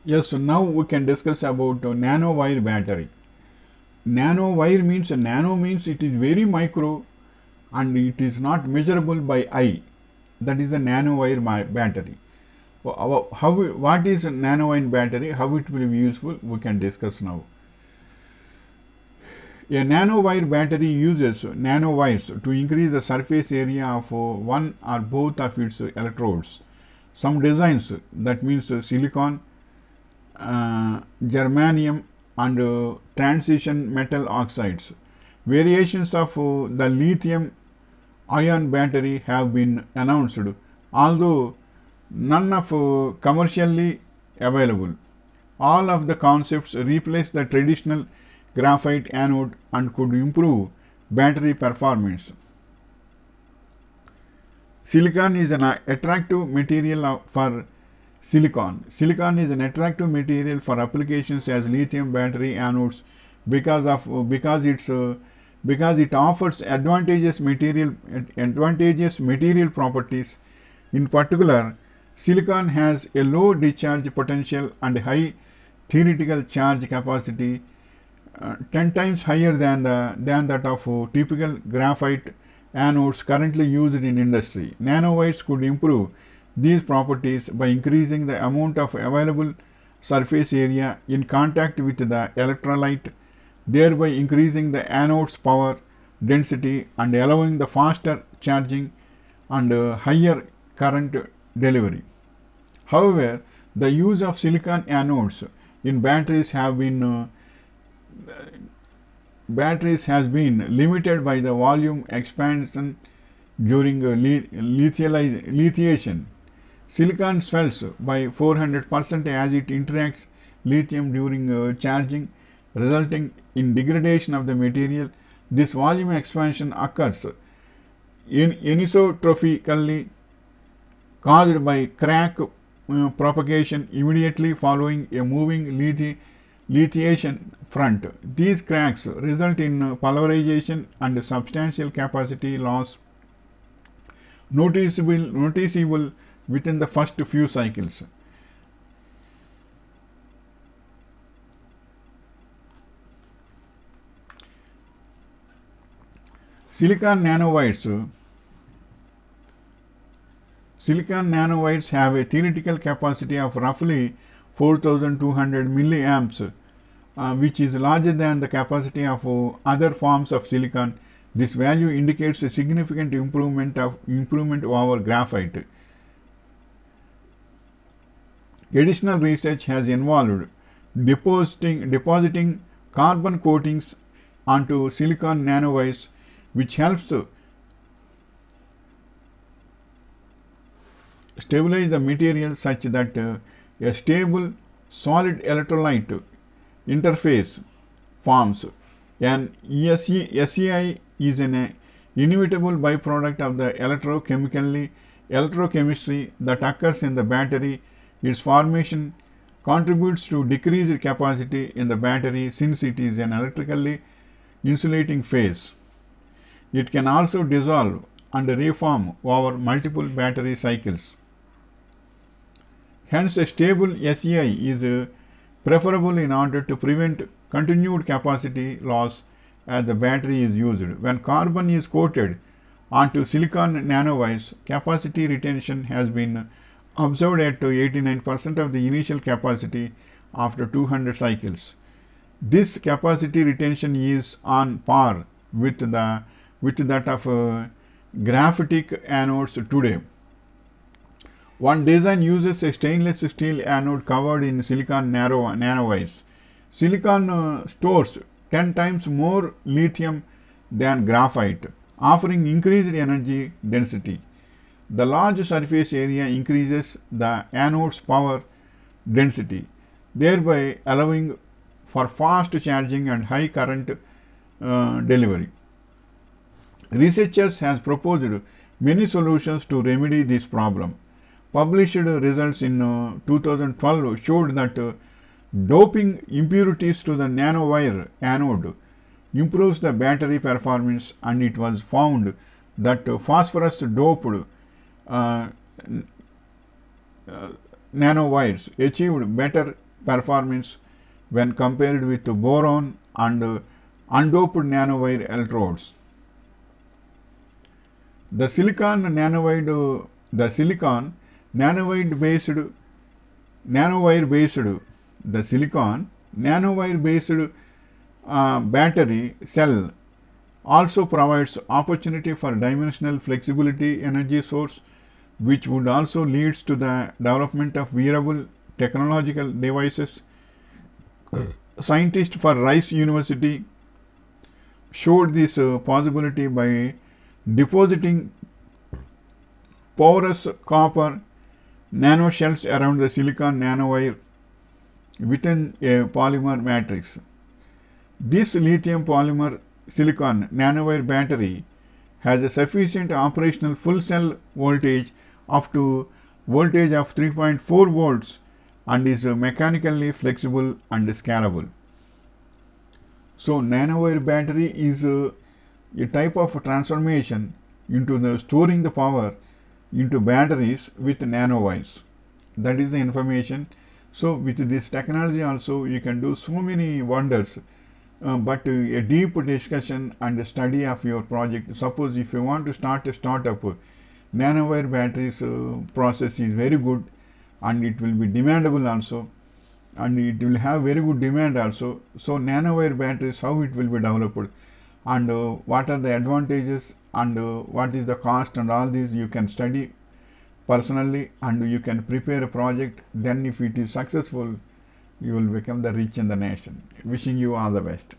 Yes, so now we can discuss about nanowire battery. Nanowire means nano means it is very micro and it is not measurable by eye. That is a nanowire battery. What is a nanowire battery? How it will be useful? We can discuss now. A nanowire battery uses nanowires to increase the surface area of one or both of its electrodes. Some designs, that means silicon, germanium, and transition metal oxides. Variations of the lithium ion battery have been announced, although none of commercially available. All of the concepts replace the traditional graphite anode and could improve battery performance. Silicon is an attractive material for silicon. Silicon is an attractive material for applications as lithium battery anodes because it offers advantageous material properties. In particular, silicon has a low discharge potential and high theoretical charge capacity, 10 times higher than that of typical graphite anodes currently used in industry. Nanowires could improve these properties by increasing the amount of available surface area in contact with the electrolyte, thereby increasing the anode's power density and allowing the faster charging and higher current delivery. However, the use of silicon anodes in batteries has been limited by the volume expansion during lithiation. Silicon swells by 400% as it interacts lithium during charging, resulting in degradation of the material. This volume expansion occurs anisotrophically, caused by crack propagation immediately following a moving lithiation front. These cracks result in pulverization and substantial capacity loss noticeable within the first few cycles. Silicon nanowires Silicon nanowires have a theoretical capacity of roughly 4200 milliamps, which is larger than the capacity of other forms of silicon. This value indicates a significant improvement over graphite. Additional research has involved depositing carbon coatings onto silicon nanowires, which helps stabilize the material such that a stable solid electrolyte interface forms. An SEI is an inevitable byproduct of the electrochemistry that occurs in the battery. Its formation contributes to decreased capacity in the battery since it is an electrically insulating phase. It can also dissolve and reform over multiple battery cycles. Hence, a stable SEI is preferable in order to prevent continued capacity loss as the battery is used. When carbon is coated onto silicon nanowires, capacity retention has been observed at 89% of the initial capacity after 200 cycles. This capacity retention is on par with that of graphitic anodes today. One design uses a stainless steel anode covered in silicon nanowires. Silicon stores 10 times more lithium than graphite, offering increased energy density. The large surface area increases the anode's power density, thereby allowing for fast charging and high current delivery. Researchers have proposed many solutions to remedy this problem. Published results in 2012 showed that doping impurities to the nanowire anode improves the battery performance, and it was found that phosphorus doped uh, nanowires achieved better performance when compared with boron and undoped nanowire electrodes. The silicon nanowire based battery cell also provides opportunity for dimensional flexibility energy source, which would also leads to the development of wearable technological devices. Scientists for Rice University showed this possibility by depositing porous copper nanoshells around the silicon nanowire within a polymer matrix. This lithium polymer silicon nanowire battery has a sufficient operational full cell voltage up to voltage of 3.4 volts and is mechanically flexible and scalable. So, nanowire battery is a type of transformation into the storing the power into batteries with nanowires. That is the information. So, with this technology also you can do so many wonders. But a deep discussion and study of your project. Suppose if you want to start a startup, nanowire batteries process is very good and it will be demandable also, and it will have very good demand also. So, nanowire batteries, how it will be developed and what are the advantages and what is the cost and all these you can study personally and you can prepare a project. Then if it is successful, you will become the rich in the nation. Wishing you all the best.